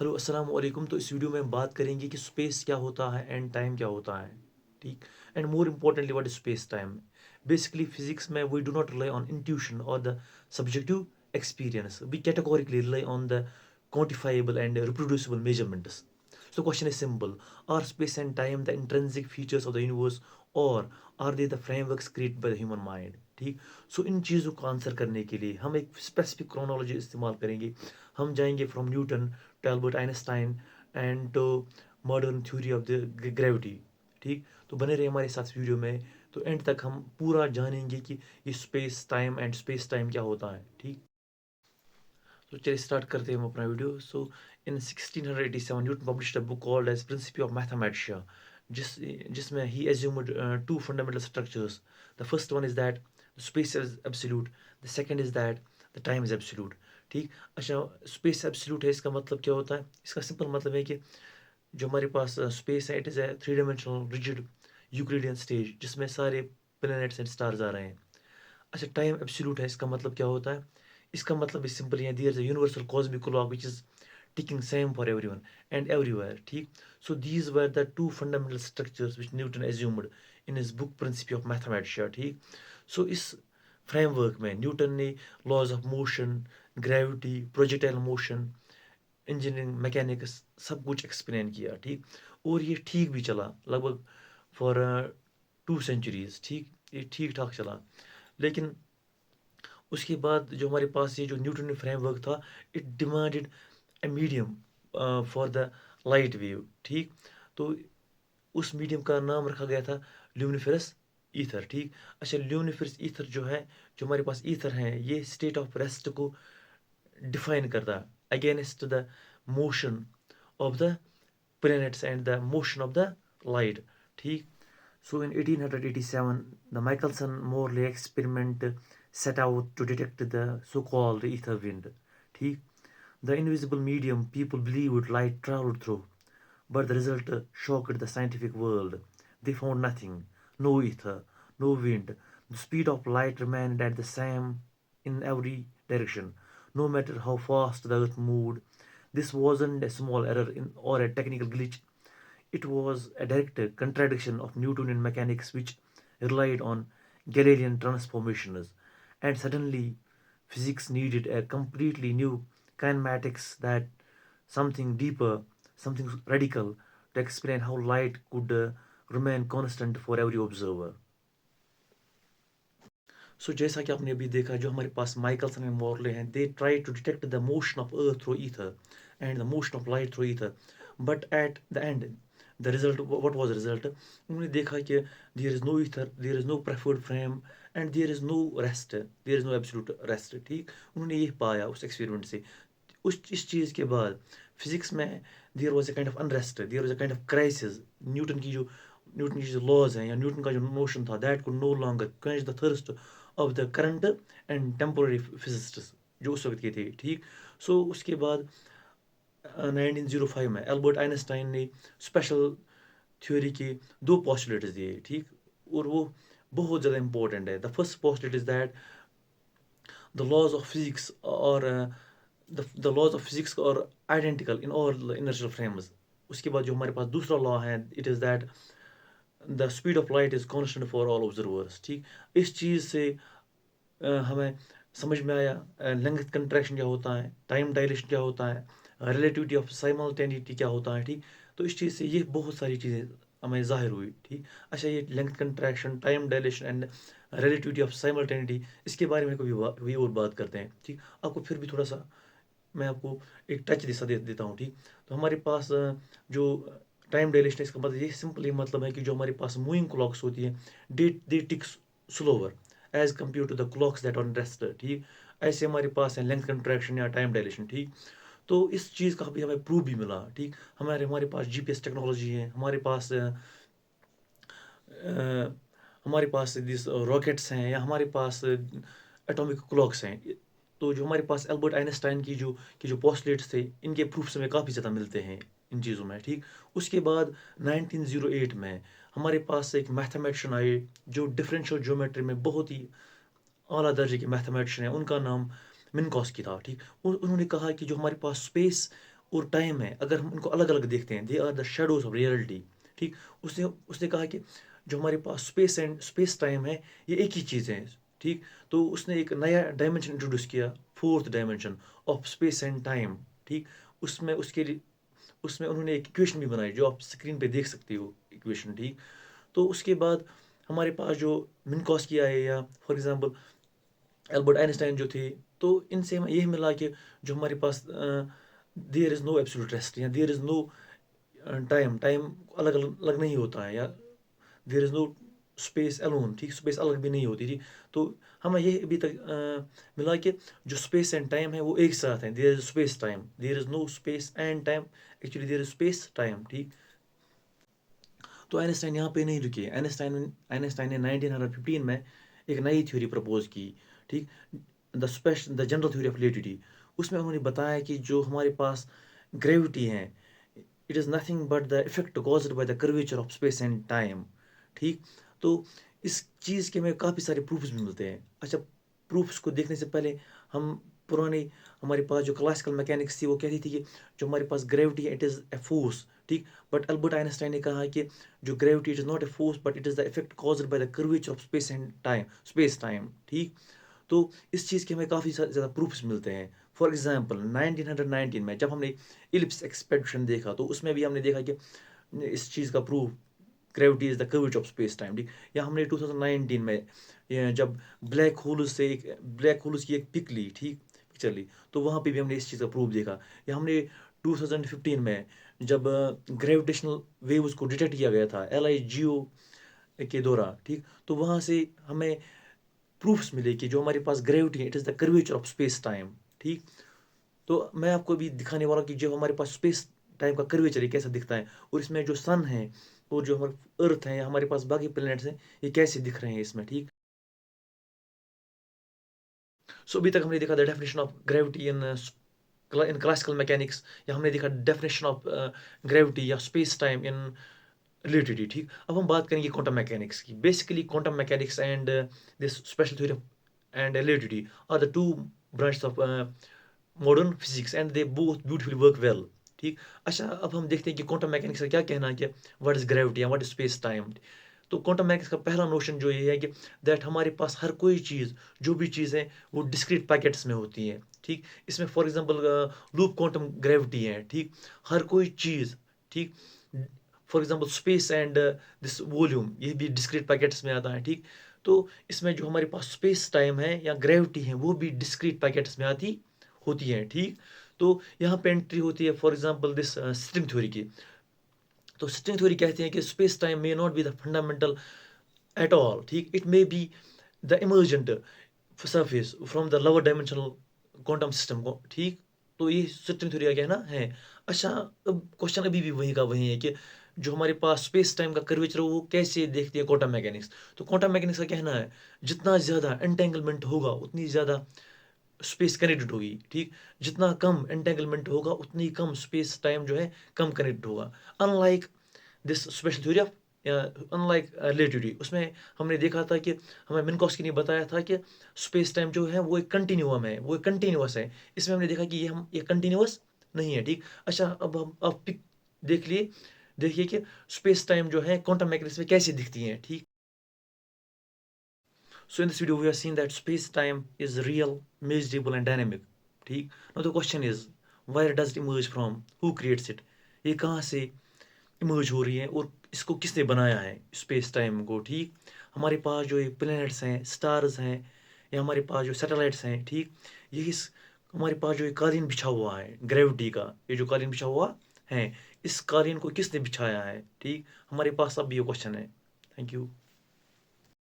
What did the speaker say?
Hello السلام علیکم. تو اس ویڈیو میں ہم بات کریں گے کہ اسپیس کیا ہوتا ہے اینڈ ٹائم کیا ہوتا ہے. ٹھیک. And more importantly what is space time. Basically physics میں we do not rely on intuition اور the subjective experience. We categorically rely on the quantifiable and reproducible measurements. So question is simple. Are space and time the intrinsic features of the universe or are they the frameworks created by the human mind? ٹھیک. سو ان چیزوں کو answer کرنے کے لیے ہم ایک specific کرونالوجی استعمال کریں گے. ہم جائیں گے from Newton to Albert Einstein and to modern theory of the gravity. ٹھیک. تو بنے رہے ہمارے ساتھ ویڈیو میں. تو اینڈ تک ہم پورا جانیں گے کہ یہ space time and space time کیا ہوتا ہے. ٹھیک. تو چلیے اسٹارٹ کرتے ہیں ہم اپنا video. So in 1687 Newton published a book called as principle of mathematics جس میں he assumed to fundamental structures. The first one is that space is absolute. The second is that the time is absolute. ٹھیک. اچھا space absolute ہے, اس کا مطلب کیا ہوتا ہے؟ اس کا سمپل مطلب ہے کہ جو ہمارے پاس اسپیس ہے it is a 3 dimensional rigid Euclidean stage جس میں سارے پلینٹس اینڈ اسٹارز آ رہے ہیں. اچھا ٹائم ایبسلیوٹ ہے, اس کا مطلب کیا ہوتا ہے؟ اس کا مطلب اس سمپل ہے there is a universal cosmic clock which is ticking same for everyone and everywhere. ٹھیک. So these were the two fundamental structures which Newton assumed in his book Principia of Mathematica. ٹھیک. So اس framework میں Newton نے laws of motion, gravity, projectile motion, engineering, mechanics سب کچھ explain کیا. ٹھیک. اور یہ ٹھیک بھی چلا لگ بھگ فار 2 centuries. ٹھیک. یہ ٹھیک ٹھاک چلا. لیکن اس کے بعد جو ہمارے پاس یہ جو نیوٹن فریم ورک تھا it demanded a medium for the light wave. ٹھیک. تو اس میڈیم کا نام رکھا گیا تھا لیومینیفرس ایتھر. ٹھیک. اچھا لیومینیفرس ایتھر جو ہے, جو ہمارے پاس ایتھر ہیں, یہ اسٹیٹ آف ریسٹ کو ڈیفائن کرتا against the motion of the planets and the motion of the light. ٹھیک. سو ان 1887 دا مائیکلسن Morley experiment set out to detect the so-called ether wind. ٹھیک. The invisible medium people believed light traveled through, but the result shocked the scientific world. They found nothing, no ether, no wind. The speed of light remained at the same in every direction, no matter how fast the earth moved. This wasn't a small error or a technical glitch. It was a direct contradiction of Newtonian mechanics, which relied on Galilean transformations. And suddenly, physics needed a completely new kinematics, that something deeper, something radical, to explain how light could remain constant for every observer. سو جیسا کہ آپ نے ابھی دیکھا, جو ہمارے پاس مائیکلسن and Morley ہیں, they try to detect the motion of earth through ether and the motion of light through ether. But at the end the result, what was result? انہوں نے دیکھا کہ there is no ether, there is no preferred frame and there is no rest, there is no absolute rest. ٹھیک. انہوں نے یہ پایا اس experiment سے. اس چیز کے بعد فزکس میں there was a kind of unrest, there was a kind of crisis. Newton کی جو لاز ہیں یا نیوٹن کا جو موشن تھا, that could no longer quench the thirst of the current and temporary physicists جو اس وقت کے تھے. ٹھیک. سو اس کے بعد 1905 میں البرٹ آئنسٹائن نے اسپیشل تھیوری کے 2 پاسٹولیٹس دیے. ٹھیک. اور وہ بہت زیادہ امپورٹنٹ ہے. The first postulate is that the laws of physics or the laws of physics are identical in all inertial frames. اس کے بعد جو ہمارے پاس دوسرا لا ہے, it is that the speed of light is constant for all observers. ٹھیک. اس چیز سے ہمیں سمجھ میں آیا لینگتھ کنٹریکشن کیا ہوتا ہے, ٹائم ڈائلیشن کیا ہوتا ہے, ریلیٹیوٹی آف سائملٹینیٹی کیا ہوتا ہے. ٹھیک. تو اس چیز سے یہ بہت ساری چیزیں ہمیں ظاہر ہوئی. ٹھیک. اچھا یہ length contraction, time dilation and relativity of simultaneity, اس کے بارے میں کبھی اور بات کرتے ہیں. ٹھیک. آپ کو پھر بھی تھوڑا سا میں آپ کو ایک ٹچ دیتا ہوں. ٹھیک. تو ہمارے پاس جو ٹائم ڈائلیشن, اس کا مطلب یہ سمپل یہ مطلب ہے کہ جو ہمارے پاس موونگ کلاکس ہوتی ہیں they tick slower as compared to the clocks that on rest. ٹھیک. ایسے ہمارے پاس ہیں لینتھ کنٹریکشن یا ٹائم ڈائلیشن. ٹھیک. تو اس چیز کا بھی ہمیں پروف بھی ملا. ٹھیک. ہمارے پاس جی پی ایس ٹیکنالوجی ہے, ہمارے پاس راکٹس ہیں, یا ہمارے پاس ایٹامک کلاکس ہیں. تو جو ہمارے پاس البرٹ آئنسٹائن کی جو پوسٹلیٹس تھے, ان کے پروفس ہمیں کافی زیادہ ملتے ہیں ان چیزوں میں. ٹھیک. اس کے بعد 1908 میں ہمارے پاس ایک میتھمیٹیشین آئے جو ڈفرینشیل جیومیٹری میں بہت ہی اعلیٰ درجے کے میتھمیٹیشین ہیں. ان کا نام منکوسکی تھا. ٹھیک. انہوں نے کہا کہ جو ہمارے پاس اسپیس اور ٹائم ہے، اگر ہم ان کو الگ الگ دیکھتے ہیں، they are the shadows of reality. ٹھیک. اس نے کہا کہ جو ہمارے پاس اسپیس ٹائم ہے یہ ایک ہی چیز ہے. ٹھیک. تو اس نے ایک نیا ڈائمینشن انٹروڈیوس کیا، fourth dimension of space and time. ٹھیک. اس میں انہوں نے ایک ایکویشن بھی بنائی جو آپ اسکرین پہ دیکھ سکتے ہو ایکویشن. ٹھیک. تو اس کے بعد ہمارے پاس جو منکاسکی آئے یا فار ایگزامپل البرٹ آئنسٹائن جو تھے، تو ان سے یہ ملا کہ جو ہمارے پاس دیر از نو ایبسولوٹ ریسٹ یا دیر از نو ٹائم الگ الگ نہیں ہوتا ہے، یا دیر از نو اسپیس الون. ٹھیک. اسپیس الگ بھی نہیں ہوتی تھی. تو ہمیں یہ ابھی تک ملا کہ جو اسپیس اینڈ ٹائم ہے وہ ایک ساتھ ہیں. There is space time, there is no space and time, actually there is space time. ٹھیک. تو آئنسٹائن یہاں پہ نہیں رکے. آئنسٹائن نے 1915 میں ایک نئی تھیوری پرپوز کی. ٹھیک. The general theory of relativity. اس میں انہوں نے بتایا کہ جو ہمارے پاس گریوٹی ہے، it is nothing but the effect caused by the curvature of space and time. ٹھیک. تو اس چیز کے ہمیں کافی سارے پروفس بھی ملتے ہیں. اچھا، پروفس کو دیکھنے سے پہلے ہم پرانے ہمارے پاس جو کلاسیکل میکینکس تھی وہ کہتی تھی کہ جو ہمارے پاس گریوٹی ہے اٹ از اے فورس. ٹھیک. بٹ البرٹ آئنسٹائن نے کہا کہ جو gravity it is not a force but it is the effect caused by the curvature of space time. ٹھیک. تو اس چیز کے ہمیں کافی زیادہ پروفس ملتے ہیں. فار ایگزامپل 1919 میں جب ہم نے ایلپس ایکسپیڈیشن دیکھا تو اس میں بھی ہم نے دیکھا کہ اس چیز کا proof gravity is the curvature of space time. ٹھیک. یا ہم نے 2019 میں جب بلیک ہولز کی ایک پک لی، ٹھیک، پکچر لی، تو وہاں پہ بھی ہم نے اس چیز کا پروف دیکھا. یا ہم نے 2015 میں جب گریویٹیشنل ویوز کو ڈیٹیکٹ کیا گیا تھا LIGO کے دوران. ٹھیک. تو وہاں سے ہمیں پروفس ملے کہ جو ہمارے پاس گریوٹی ہے it is the curvature of space time. ٹھیک. تو میں آپ کو بھی دکھانے والا ہوں کہ جو ہمارے پاس اسپیس ٹائم کا کرویچر ہے کیسا دکھتا ہے، اور اس میں جو سن ہے اور جو ہمارے ارتھ ہیں یا ہمارے پاس باقی پلینٹس ہیں یہ کیسے دکھ رہے ہیں اس میں. ٹھیک. سو ابھی تک ہم نے دیکھا the definition of gravity in classical mechanics, یا ہم نے دیکھا ڈیفینیشن آف گریوٹی یا اسپیس ٹائم ان ریلیٹیوٹی. ٹھیک. اب ہم بات کریں گے کوانٹم میکینکس کی. Basically quantum mechanics and this special theory and relativity are the two branches of modern physics and they both beautifully work well. ٹھیک. اچھا، اب ہم دیکھتے ہیں کہ کوانٹم میکینکس کا کیا کہنا ہے کہ what is gravity and what is space time. تو کوانٹم میکینکس کا پہلا نوشن جو یہ ہے کہ دیٹ ہمارے پاس ہر کوئی چیز، جو بھی چیزیں وہ ڈسکریٹ پیکٹس میں ہوتی ہیں. ٹھیک. اس میں for example loop quantum gravity ہے. ٹھیک. ہر کوئی چیز. ٹھیک. For example space and this volume یہ بھی ڈسکریٹ پیکٹس میں آتا ہے. ٹھیک. تو اس میں جو ہمارے پاس اسپیس ٹائم ہے یا گریوٹی ہے وہ بھی ڈسکریٹ پیکٹس میں ہوتی ہے. ٹھیک. تو یہاں پہ انٹری ہوتی ہے for example this string theory کی. تو اسٹرنگ تھیوری کہتے ہیں کہ space time may not be the fundamental at all. ٹھیک. It may be the emergent surface from the lower dimensional quantum system. ٹھیک. تو یہ اسٹرنگ تھیوری کا کہنا ہے. اچھا، اب کوشچن ابھی بھی وہیں کا وہیں ہے کہ جو ہمارے پاس اسپیس ٹائم کا کرویچر وہ کیسے دیکھتی ہے کوانٹم میکینکس. تو کوانٹم میکینکس کا کہنا ہے جتنا زیادہ انٹینگلمنٹ ہوگا اتنی زیادہ اسپیس کنیکٹڈ ہوگی. ٹھیک. جتنا کم انٹینگلمنٹ ہوگا اتنی کم اسپیس ٹائم جو ہے کم کنیکٹ ہوگا. In like this special theory of in like relativity. اس میں ہم نے دیکھا تھا کہ ہمیں منکاسکی نے بتایا تھا کہ اسپیس ٹائم جو ہے وہ ایک کنٹینیوم ہے، وہ ایک کنٹینیوس ہے. اس میں ہم نے دیکھا کہ یہ کنٹینیوس نہیں ہے. ٹھیک. اچھا، اب ہم آپ پک دیکھیے کہ اسپیس ٹائم جو ہے کوانٹم میکینکس میں کیسے دکھتی ہیں. ٹھیک. So in this video we have seen that space time is real, measurable and dynamic. ٹھیک. Now the question is where does it emerge from? Who creates it? یہ کہاں سے ایمرج ہو رہی ہے اور اس کو کس نے بنایا ہے اسپیس ٹائم کو. ٹھیک. ہمارے پاس جو یہ پلینٹس ہیں، سٹارز ہیں، یا ہمارے پاس جو سیٹلائٹس ہیں. ٹھیک. یہی ہمارے پاس جو یہ قالین بچھا ہوا ہے گریوٹی کا، یہ جو قالین بچھا ہوا ہے اس قالین کو کس نے بچھایا ہے. ٹھیک. ہمارے پاس اب یہ کوشچن ہے. Thank you.